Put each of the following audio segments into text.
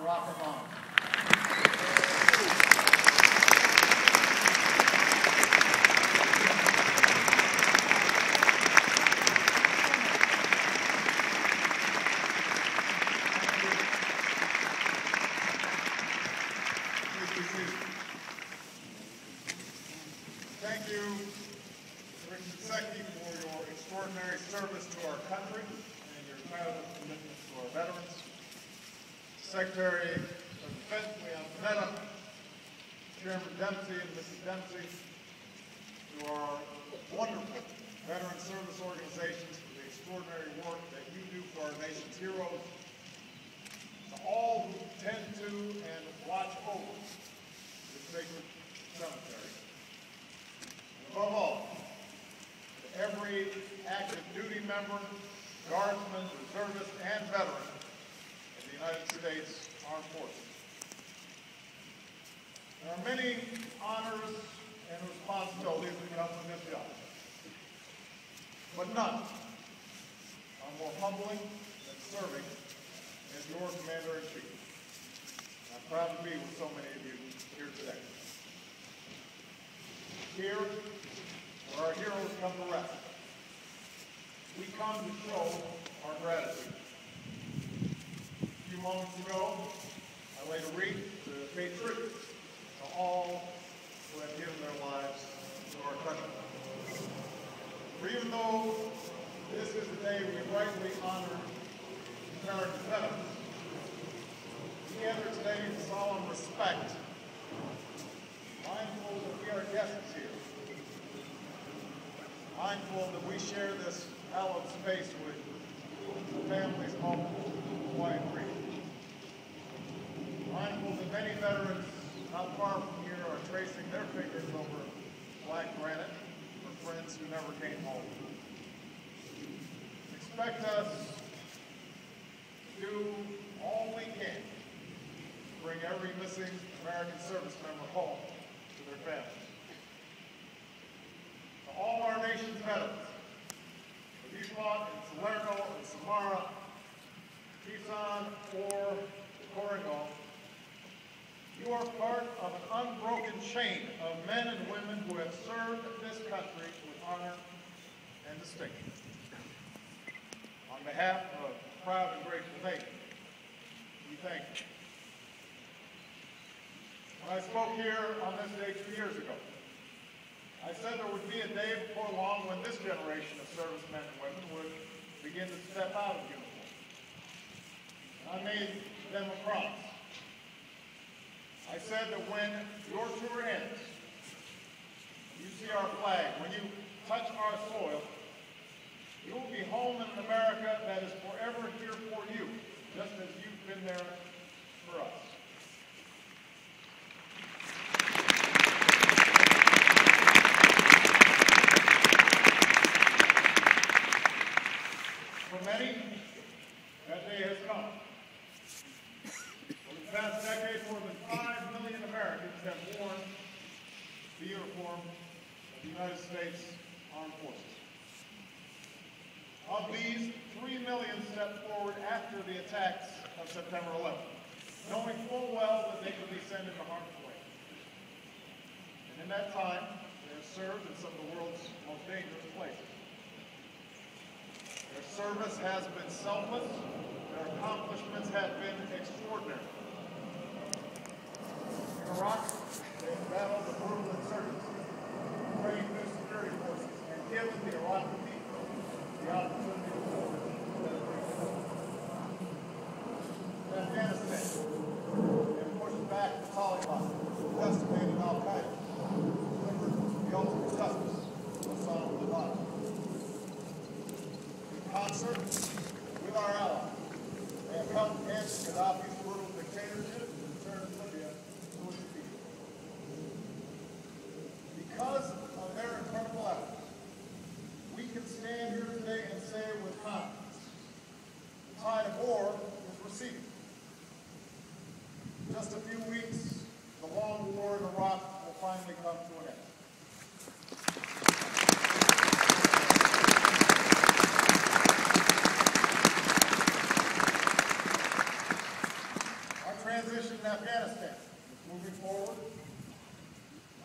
Rock of Honor. Thank you, Richard Secchi, for your extraordinary service to our country and your tireless commitment to our veterans. Secretary of Defense Leon Panetta, Chairman Dempsey and Mrs. Dempsey, to our wonderful veteran service organizations for the extraordinary work that you do for our nation's heroes, to all who tend to and watch over this sacred cemetery. Above all, to every active duty member, guardsman, reservist, and veteran of the United States Armed Forces. There are many honors and responsibilities that come with this job, but none are more humbling than serving as your Commander-in-Chief. I'm proud to be with so many of you here today. Here, where our heroes come to rest, we come to show our gratitude. A few moments ago, I laid a wreath to pay tribute to all who have given their lives to our country. For even though this is the day we rightly honor American veterans, we enter today in solemn respect, mindful that we are guests here, mindful that we share this hallowed space with the families home quiet grief, mindful that many veterans not far from here are tracing their fingers over black granite for friends who never came home. Expect us to do all we can to bring every missing American service member home to their families. To all our nation's veterans, whether you fought in Salerno or Samara, Tucson, or Coringo, you are part of an unbroken chain of men and women who have served this country with honor and distinction. On behalf of a proud and grateful nation, we thank you. When I spoke here on this day 2 years ago, I said there would be a day before long when this generation of servicemen and women would begin to step out of uniform. I made them a promise. I said that when your tour ends, you see our flag, when you touch our soil, you will be home in an America that is forever here for you, just as you've been there for us. For many, that day has come. Over the past decade, more than 5 million Americans have worn the uniform of the United States Armed Forces. Of these, 3 million stepped forward after the attacks of September 11th, knowing full well that they could be sent into harm's way. And in that time, they have served in some of the world's most dangerous places. Their service has been selfless. Their accomplishments have been extraordinary. In Iraq, they have battled the brutal insurgency, trained new security forces, and given the Iraqi people the opportunity to build instead of being built. In Afghanistan, they have pushed back the Taliban, decimated Al-Qaeda, delivered the ultimate justice to Osama bin Laden. In concert with our allies, they have helped end Gaddafi's brutal dictatorship and returned Libya to its people. Because of their incredible efforts, we can stand here today and say with confidence, the tide of war is receding. In just a few weeks, the long war in Iraq will finally come to an end. Our transition in Afghanistan is moving forward.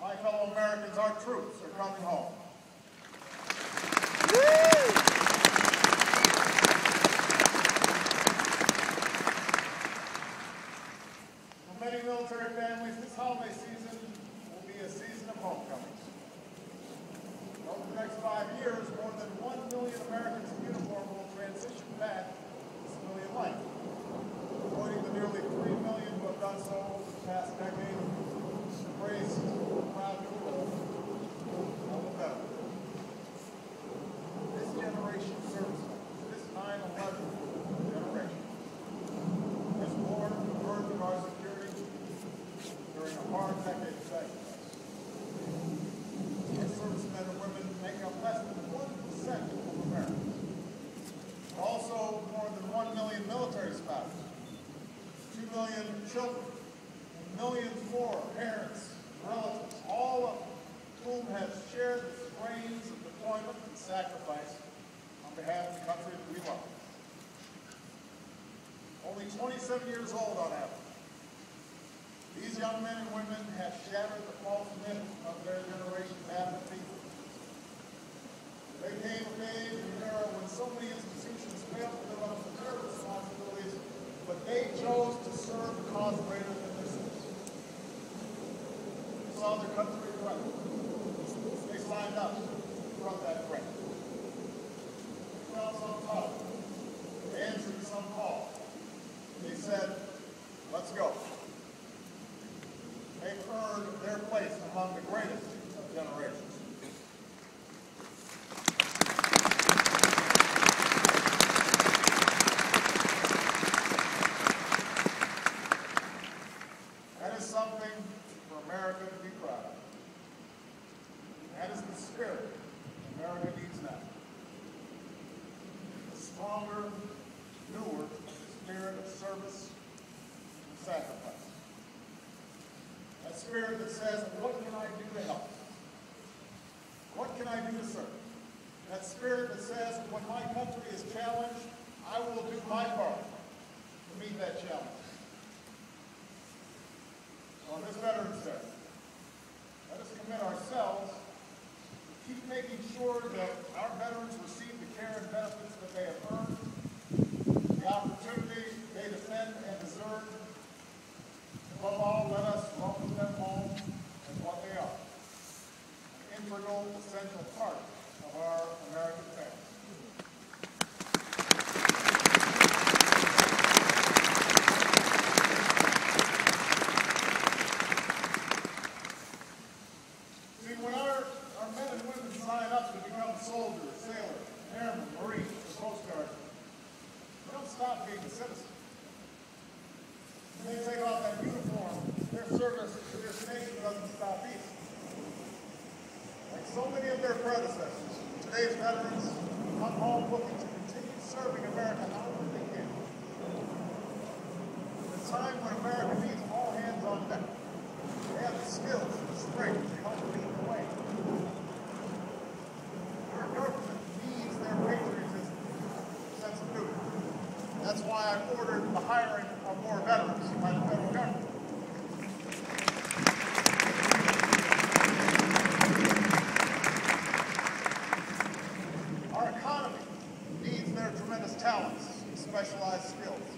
My fellow Americans, our troops are coming home. For many military families, this holiday season will be a season of homecomings. Over the next 5 years, more than 1 million Americans in uniform will transition back to civilian life, avoiding the nearly 3 million who have done so over the past decade, embraced the proud new role of a veteran. This generation of servicemen, this 9/11 generation, has borne the burden of our security during a hard decade of sacrifice. Our servicemen and women make up less than 1% of Americans. Also, more than 1 million military spouses, 2 million children, and millions more parents, relatives, all of whom have shared the strains of deployment and sacrifice on behalf of the country that we love. Only 27 years old on average, these young men and women have shattered the false myth of their generation's apathy. They came of age in an era when so many institutions failed to live up to their responsibilities, but they chose to serve a cause greater than themselves. They saw their country threatened. They signed up from that threat. They felt some call. They answered some call. They said, let's go. They've earned their place among the greatest of generations. That is something for America to be proud of. That is the spirit America needs now. A stronger, newer spirit of service and sacrifice. That spirit that says, what can I do to help? What can I do to serve? That spirit that says, when my country is challenged, I will do my part to meet that challenge. On this Veterans Day, let us commit ourselves to keep making sure that our veterans receive the care and benefits that they have earned, the opportunity they defend and deserve. Above all, let us welcome them home as what they are, an integral, essential part of our American family. See, when our men and women sign up to become soldiers, sailors, airmen, Marines, or Coast Guard, they don't stop being a citizen. When they take off that uniform, their service to this nation doesn't stop either. Like so many of their predecessors, today's veterans come home looking to continue serving America however they can. At a time when America needs all hands on deck, they have the skills and the strength to help lead the way. Our government needs their patriotism, sense of duty. That's why I've ordered the hiring of more veterans by the federal government. Our economy needs their tremendous talents and specialized skills.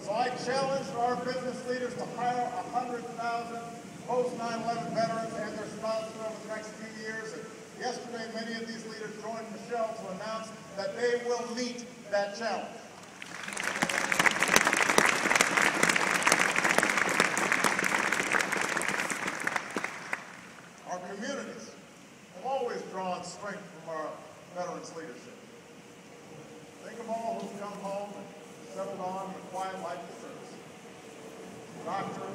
So I challenged our business leaders to hire 100,000 post-9/11 veterans and their spouses over the next few years. And yesterday, many of these leaders joined Michelle to announce that they will meet that challenge. Our communities have always drawn strength from our veterans' leadership. Think of all who've come home and settled on a quiet life of service. Doctor,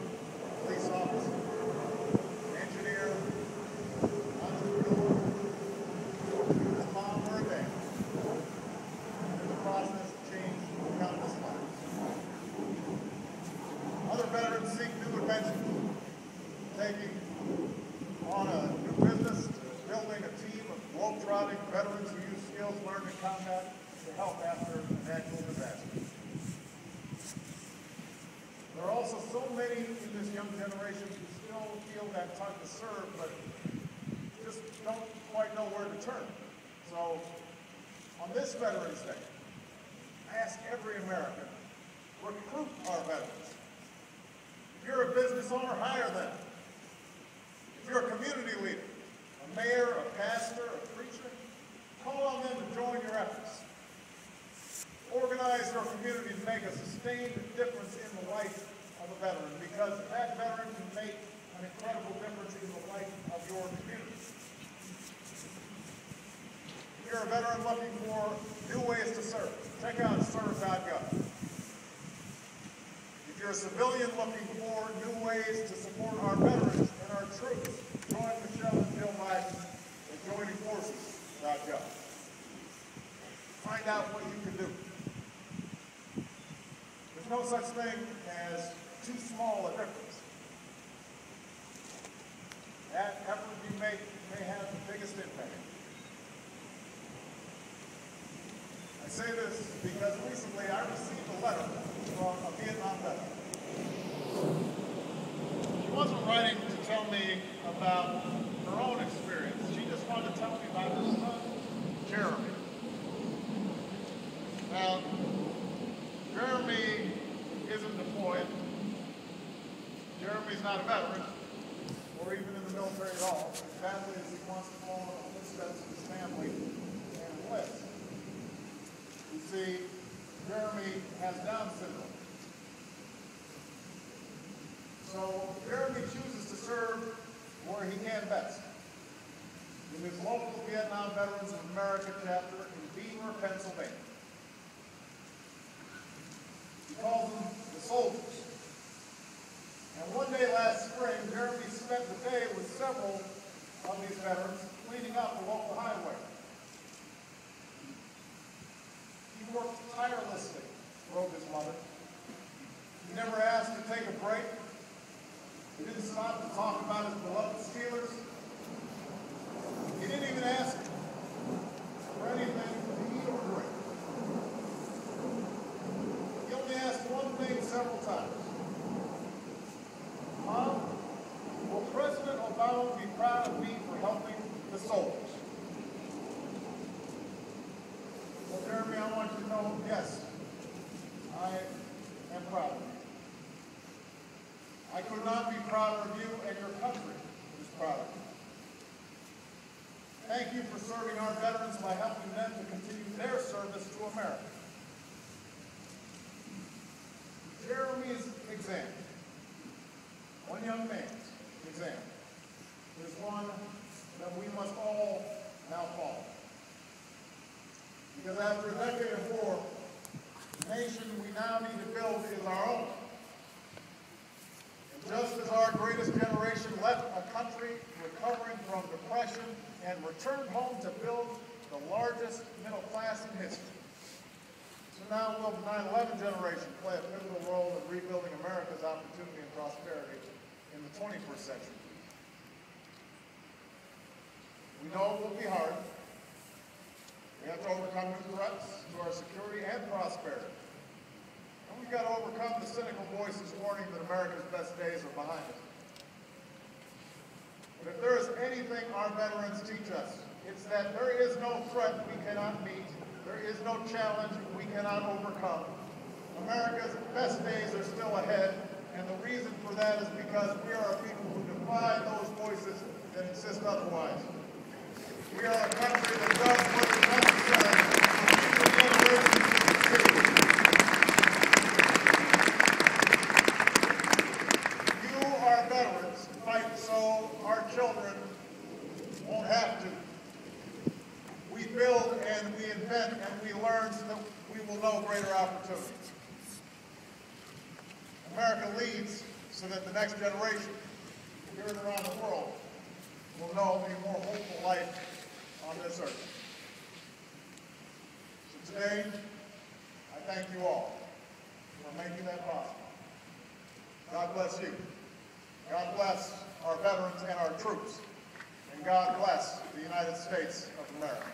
police officer, engineer, entrepreneur, a mom or a dad. In the process of change countless lives. Other veterans seek new adventures, taking on a new business to building a team of globe-trotting veterans who use skills learned in combat to help after a natural disaster. There are also also so many in this young generation who still feel that tug to serve, but just don't quite know where to turn. So, on this Veterans Day, I ask every American, recruit our veterans. If you're a business owner, hire them. If you're a community leader, a mayor, a pastor, a preacher, call on them to join your efforts. Organize your community to make a sustained difference in the life of a veteran, because that veteran can make an incredible difference in the life of your community. If you're a veteran looking for new ways to serve, check out serve.gov. If you're a civilian looking for new ways to support our veterans and our troops, join Michelle and Jill Biden at joiningforces.gov. Find out what you can do. There's no such thing as too small a difference. That effort you make may have the biggest impact. I say this because recently I received a letter from a Vietnam veteran. She wasn't writing to tell me about her own experience. She just wanted to tell me about her son, Jeremy. Now, Jeremy isn't deployed. Jeremy's not a veteran, or even in the military at all, as badly as he wants to follow in the footsteps of his family and enlist. You see, Jeremy has Down syndrome. So Jeremy chooses to serve where he can best. In his local Vietnam Veterans of America chapter in Beaver, Pennsylvania. He calls them the soldiers. And one day last spring, Jeremy spent the day with several of these veterans cleaning up the local highway. He worked tirelessly, wrote his mother. He never asked to take a break. He didn't stop to talk about his beloved Steelers. He didn't even ask for anything to eat or drink. He only asked one thing several times. Mom, will President Obama be proud of me for helping the soldiers? Well, Jeremy, I want you to know, yes, I am proud of you. I could not be prouder of you, and your country is proud of you. Thank you for serving our veterans by helping them to continue their service to America. Jeremy's example, one young man's example, is one that we must all now follow. Because after a decade of war, the nation we now need to build is our own. And just as our greatest generation left a country recovering from depression and returned home to build the largest middle class in history, so now will the 9/11 generation play a pivotal role in rebuilding America's opportunity and prosperity in the 21st century. We know it will be hard. We have to overcome new threats to our security and prosperity. And we've got to overcome the cynical voices warning that America's best days are behind us. But if there is anything our veterans teach us, it's that there is no threat we cannot meet. There is no challenge we cannot overcome. America's best days are still ahead, and the reason for that is because we are a people who defy those voices that insist otherwise. We are a country that does what is necessary for future generations to succeed. You, our veterans, fight so our children won't have to. We build and we invent and we learn so that we will know greater opportunities. America leads so that the next generation, here and around the world, will know a more hopeful life on this earth. So today, I thank you all for making that possible. God bless you. God bless our veterans and our troops. And God bless the United States of America.